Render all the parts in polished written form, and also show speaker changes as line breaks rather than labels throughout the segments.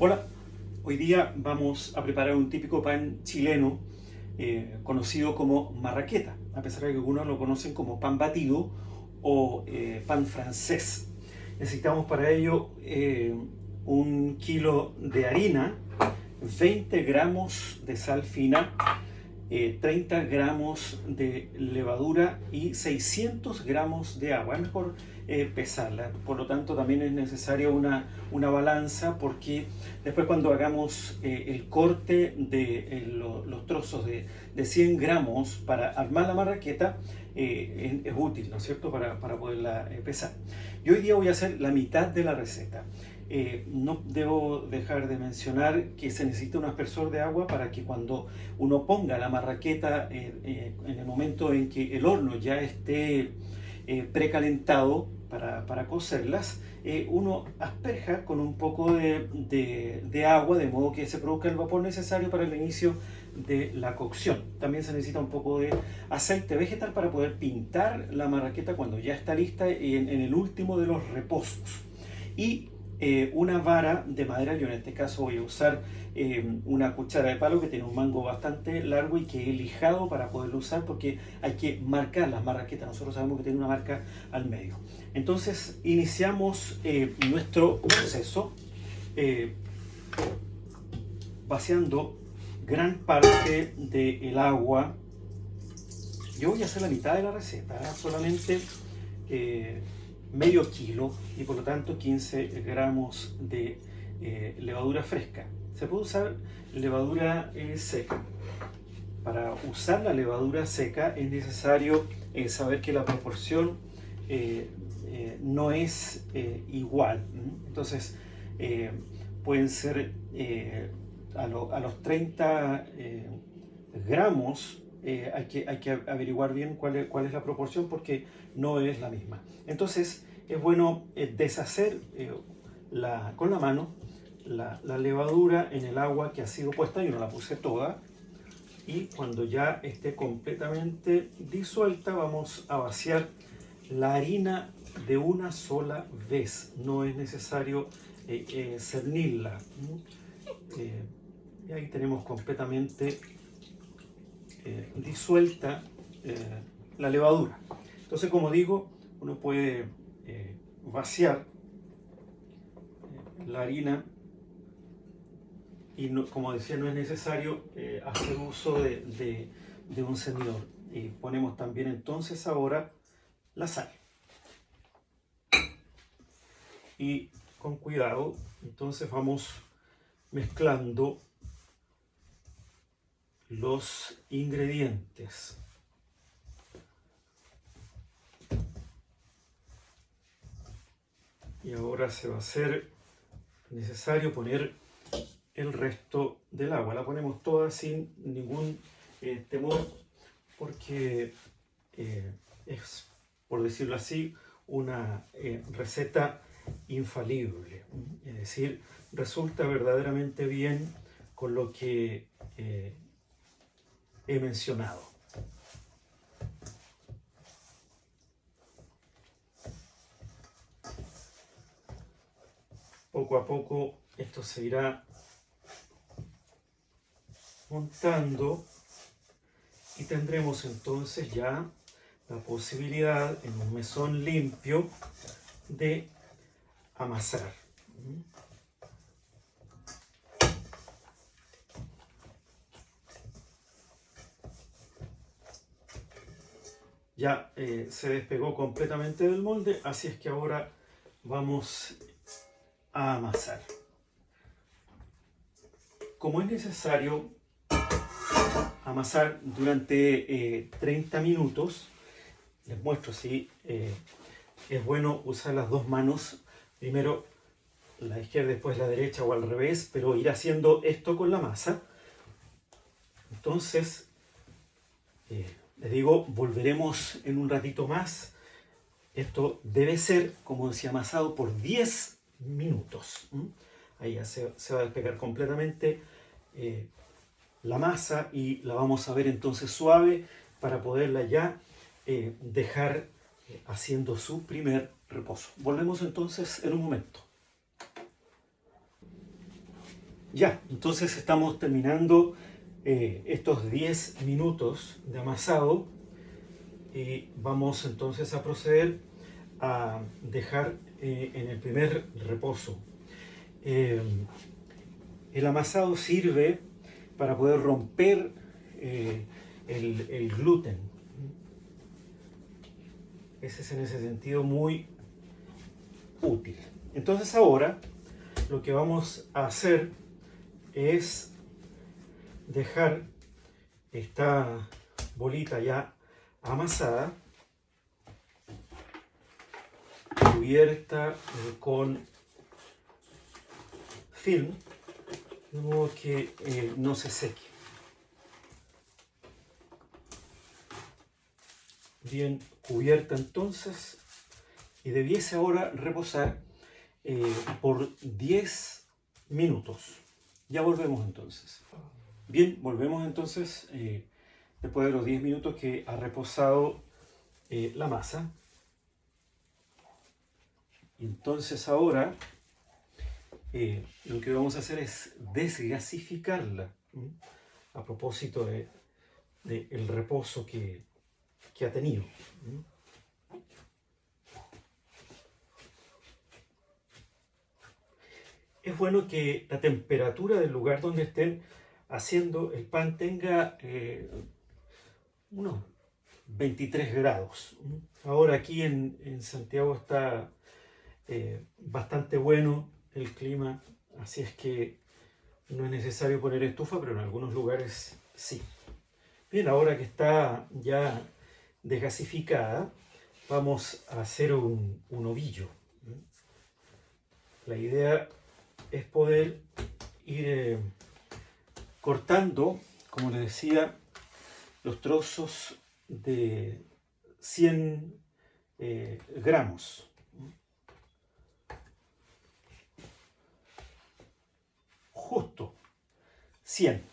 Hola, hoy día vamos a preparar un típico pan chileno conocido como marraqueta, a pesar de que algunos lo conocen como pan batido o pan francés. Necesitamos para ello 1 kilo de harina, 20 gramos de sal fina, 30 gramos de levadura y 600 gramos de agua. Es mejor pesarla, por lo tanto también es necesaria una balanza, porque después cuando hagamos el corte de los trozos de 100 gramos para armar la marraqueta, es útil, ¿no es cierto?, para poderla pesar. Yo hoy día voy a hacer la mitad de la receta. No debo dejar de mencionar que se necesita un aspersor de agua para que cuando uno ponga la marraqueta en el momento en que el horno ya esté precalentado para cocerlas, uno asperja con un poco de agua, de modo que se produzca el vapor necesario para el inicio de la cocción. También se necesita un poco de aceite vegetal para poder pintar la marraqueta cuando ya está lista en el último de los reposos. Y una vara de madera. Yo en este caso voy a usar una cuchara de palo que tiene un mango bastante largo y que he lijado para poderlo usar, porque hay que marcar las marraquetas. Nosotros sabemos que tiene una marca al medio. Entonces iniciamos nuestro proceso vaciando gran parte del agua. Yo voy a hacer la mitad de la receta, solamente medio kilo, y por lo tanto 15 gramos de levadura fresca. Se puede usar levadura seca. Para usar la levadura seca es necesario saber que la proporción no es igual. Entonces pueden ser a los 30 gramos. Hay que averiguar bien cuál es la proporción, porque no es la misma. Entonces es bueno deshacer con la mano la levadura en el agua que ha sido puesta. Yo no la puse toda, y cuando ya esté completamente disuelta vamos a vaciar la harina de una sola vez. No es necesario cernirla. Y ahí tenemos completamente disuelta la levadura. Entonces, como digo, uno puede vaciar la harina y, no, como decía, no es necesario hacer uso de un cernidor. Y ponemos también entonces ahora la sal. Y con cuidado, entonces vamos mezclando los ingredientes. Y ahora se va a hacer necesario poner el resto del agua. La ponemos toda sin ningún temor, porque es, por decirlo así, una receta infalible. Es decir, resulta verdaderamente bien con lo que he mencionado. Poco a poco esto se irá montando y tendremos entonces ya la posibilidad, en un mesón limpio, de amasar. Ya se despegó completamente del molde, así es que ahora vamos a amasar. Como es necesario amasar durante 30 minutos, les muestro si es bueno usar las dos manos, primero la izquierda, después la derecha, o al revés, pero ir haciendo esto con la masa. Entonces, les digo, volveremos en un ratito más. Esto debe ser, como decía, amasado por 10 minutos. Ahí ya se va a despegar completamente la masa, y la vamos a ver entonces suave para poderla ya dejar haciendo su primer reposo. Volvemos entonces en un momento. Ya, entonces estamos terminando estos 10 minutos de amasado y vamos entonces a proceder a dejar en el primer reposo. Eh, el amasado sirve para poder romper el gluten. Ese es en ese sentido muy útil. Entonces ahora lo que vamos a hacer es dejar esta bolita ya amasada, cubierta con film, de modo que no se seque. Bien cubierta entonces, y debiese ahora reposar por 10 minutos. Ya volvemos entonces. Bien, volvemos entonces después de los 10 minutos que ha reposado la masa. Y entonces ahora lo que vamos a hacer es desgasificarla, a propósito del reposo que ha tenido. Es bueno que la temperatura del lugar donde estén haciendo el pan tenga unos 23 grados. Ahora aquí en Santiago está bastante bueno el clima, así es que no es necesario poner estufa, pero en algunos lugares sí. Bien, ahora que está ya desgasificada, vamos a hacer un ovillo. La idea es poder ir cortando, como les decía, los trozos de 100 gramos. Justo 100.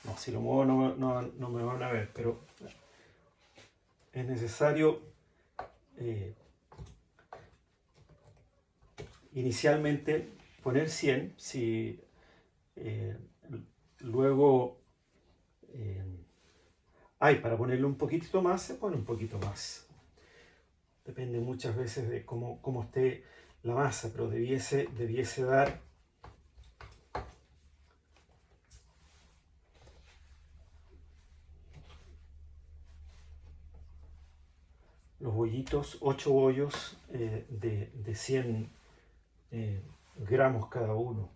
No, si lo muevo no me van a ver, pero es necesario inicialmente poner 100. Si luego hay para ponerle un poquitito más, se pone un poquito más. Depende muchas veces de cómo esté la masa, pero debiese dar los bollitos, 8 bollos de 100 gramos cada uno.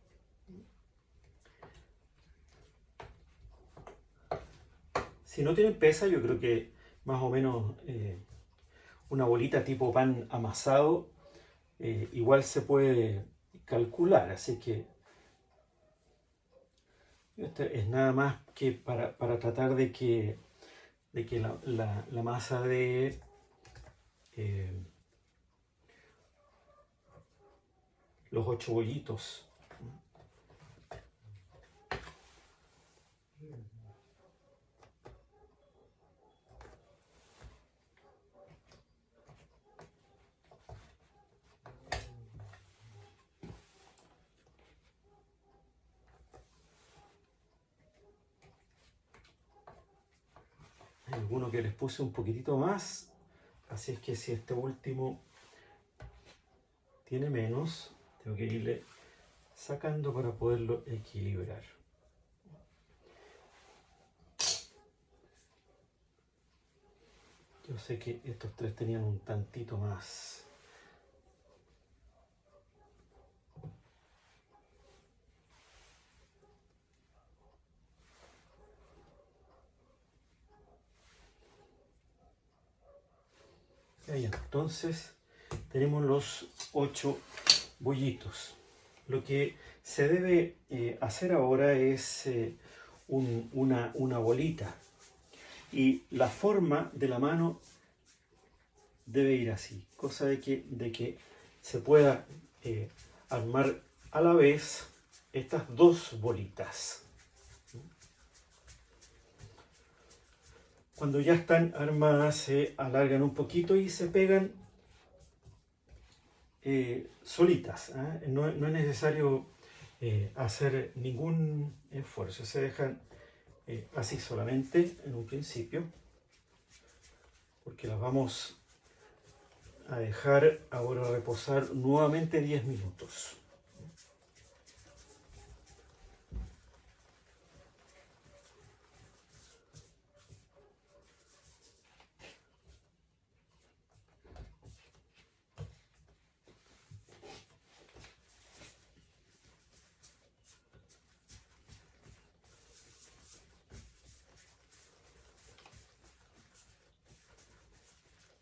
Si no tienen pesa, yo creo que más o menos una bolita tipo pan amasado igual se puede calcular, así que esto es nada más que para tratar de que la masa de los 8 bollitos. Hay alguno que les puse un poquitito más, así es que si este último tiene menos, tengo que irle sacando para poderlo equilibrar. Yo sé que estos tres tenían un tantito más. Ahí, entonces tenemos los 8 bollitos. Lo que se debe hacer ahora es una bolita. Y la forma de la mano debe ir así, cosa de que se pueda armar a la vez estas dos bolitas. Cuando ya están armadas se alargan un poquito y se pegan solitas. No es necesario hacer ningún esfuerzo. Se dejan así solamente en un principio, porque las vamos a dejar ahora reposar nuevamente 10 minutos.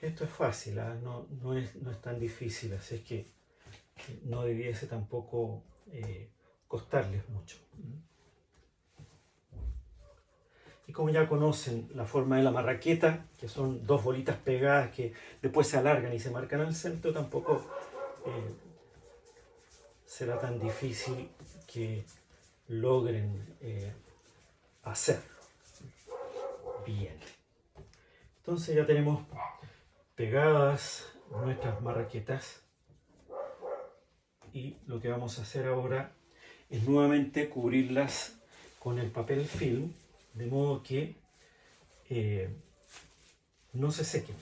Esto es fácil, ¿eh? No es tan difícil, así es que no debiese tampoco costarles mucho. Y como ya conocen la forma de la marraqueta, que son dos bolitas pegadas que después se alargan y se marcan al centro, tampoco será tan difícil que logren hacerlo. Bien. Entonces ya tenemos pegadas nuestras marraquetas y lo que vamos a hacer ahora es nuevamente cubrirlas con el papel film de modo que no se sequen.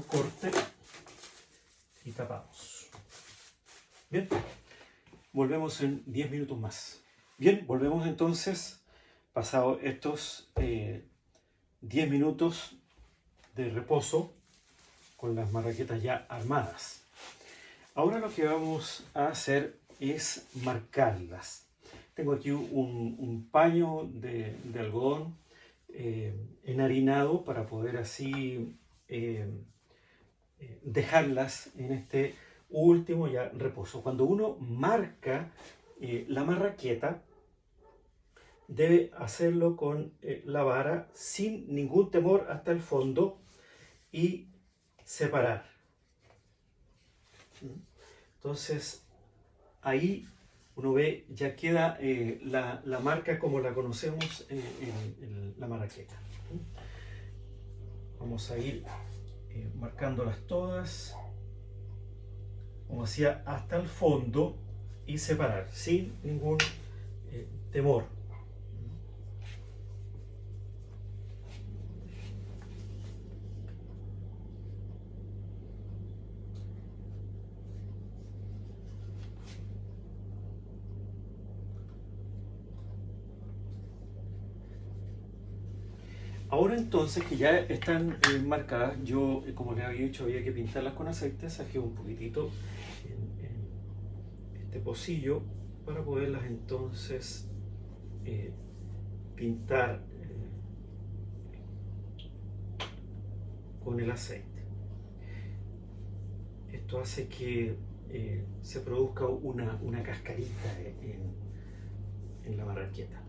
Corte y tapamos. Bien, volvemos en 10 minutos más. Bien, volvemos entonces, pasado estos 10 minutos de reposo con las marraquetas ya armadas. Ahora lo que vamos a hacer es marcarlas. Tengo aquí un paño de algodón enharinado para poder así dejarlas en este último ya reposo. Cuando uno marca la marraqueta, debe hacerlo con la vara sin ningún temor hasta el fondo y separar. Entonces ahí uno ve, ya queda la marca como la conocemos en la marraqueta. Vamos a ir marcándolas todas, como decía, hasta el fondo y separar sin ningún temor. Ahora entonces que ya están marcadas, yo como les había dicho había que pintarlas con aceite, saqué un poquitito en este pocillo para poderlas entonces pintar con el aceite. Esto hace que se produzca una cascarita en la marraqueta.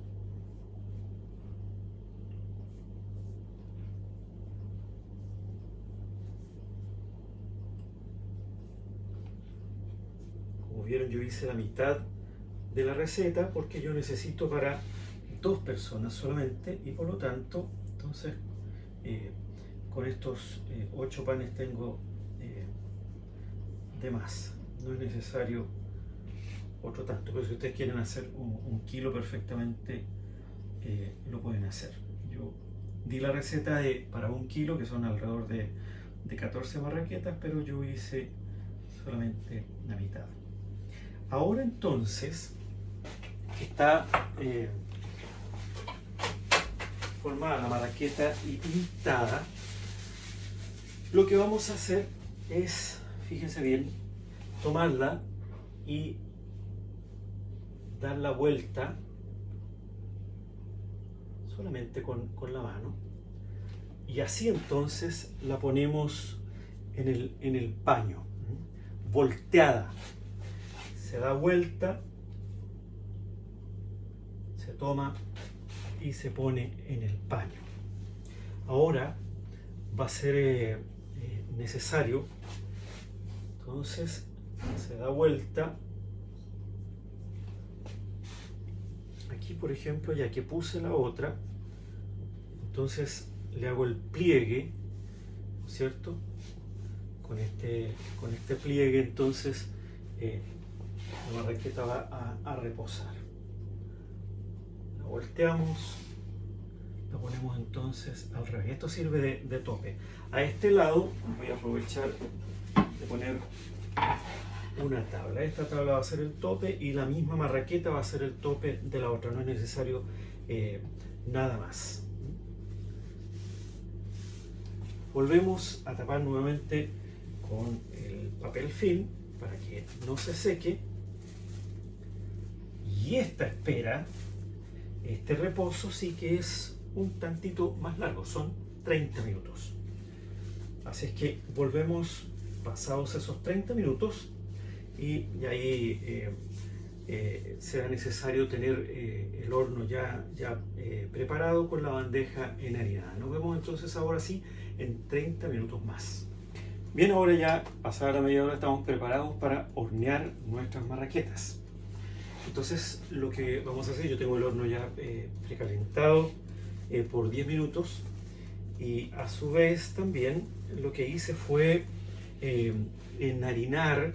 Como vieron, yo hice la mitad de la receta porque yo necesito para 2 personas solamente y por lo tanto, entonces, con estos 8 panes tengo de más. No es necesario otro tanto, pero si ustedes quieren hacer un kilo perfectamente, lo pueden hacer. Yo di la receta para 1 kilo, que son alrededor de 14 marraquetas, pero yo hice solamente la mitad. Ahora entonces, que está formada la marraqueta y pintada, lo que vamos a hacer es, fíjense bien, tomarla y dar la vuelta solamente con la mano, y así entonces la ponemos en el paño. volteada. Se da vuelta, se toma y se pone en el paño. Ahora va a ser necesario, entonces se da vuelta. Aquí, por ejemplo, ya que puse la otra, entonces le hago el pliegue, ¿cierto? Con este pliegue, entonces la marraqueta va a reposar. La volteamos, la ponemos entonces al revés. Esto sirve de tope. A este lado voy a aprovechar de poner una tabla. Esta tabla va a ser el tope y la misma marraqueta va a ser el tope de la otra. No es necesario nada más. Volvemos a tapar nuevamente con el papel film para que no se seque. Y esta espera, este reposo sí que es un tantito más largo, son 30 minutos. Así es que volvemos pasados esos 30 minutos y ahí será necesario tener el horno ya preparado con la bandeja enharinada. Nos vemos entonces ahora sí en 30 minutos más. Bien, ahora ya pasada la media hora estamos preparados para hornear nuestras marraquetas. Entonces lo que vamos a hacer, yo tengo el horno ya precalentado por 10 minutos y a su vez también lo que hice fue enharinar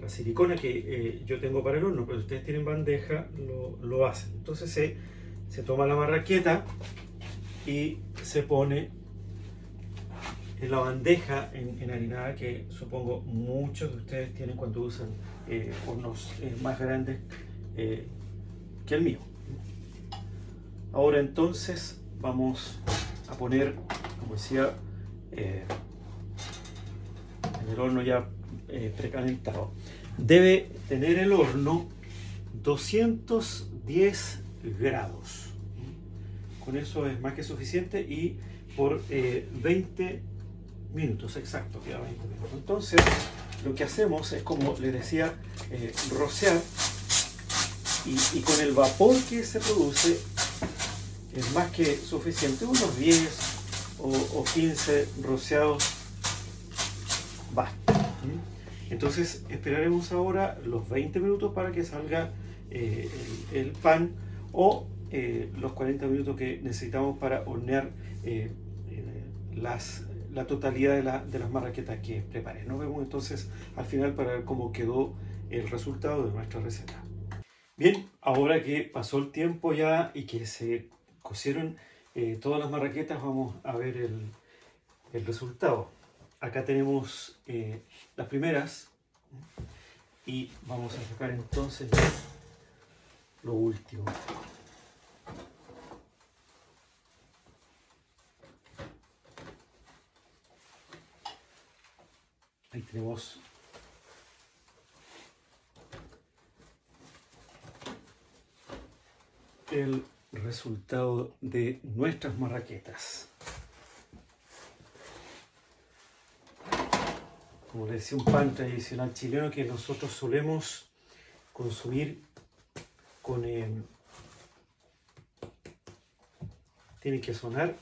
la silicona que yo tengo para el horno, pero si ustedes tienen bandeja lo hacen. Entonces se toma la marraqueta y se pone en la bandeja enharinada que supongo muchos de ustedes tienen cuando usan hornos más grandes que el mío. Ahora entonces vamos a poner, como decía, en el horno ya precalentado. Debe tener el horno 210 grados. Con eso es más que suficiente y por 20 minutos, exacto, queda 20 minutos. Entonces, lo que hacemos es, como les decía, rociar y con el vapor que se produce es más que suficiente, unos 10 o 15 rociados basta. Entonces esperaremos ahora los 20 minutos para que salga el pan o los 40 minutos que necesitamos para hornear la totalidad de las marraquetas que preparé. Nos vemos entonces al final para ver cómo quedó el resultado de nuestra receta. Bien, ahora que pasó el tiempo ya y que se cocieron todas las marraquetas, vamos a ver el resultado. Acá tenemos las primeras y vamos a sacar entonces lo último. Ahí tenemos el resultado de nuestras marraquetas. Como les decía, un pan tradicional chileno que nosotros solemos consumir con... tiene que sonar.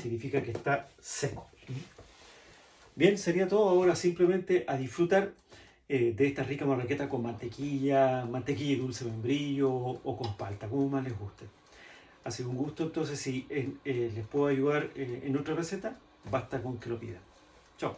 Significa que está seco. Bien, sería todo. Ahora simplemente a disfrutar de esta rica marraqueta con mantequilla y dulce membrillo o con palta, como más les guste. Ha sido un gusto. Entonces, si les puedo ayudar en otra receta, basta con que lo pidan. Chao.